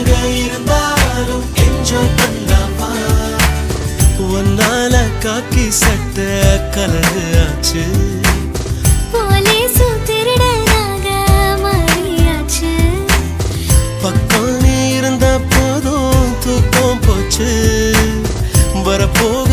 இருந்தாலும் என்ஜாய் பண்ணலாமா ஒன்னால காக்கி சட்ட கலரு ஆச்சு போலீசு திருடனாக மாறியாச்சு பக்கம் நீ இருந்த போதும் தூக்கம் போச்சு வரப்போக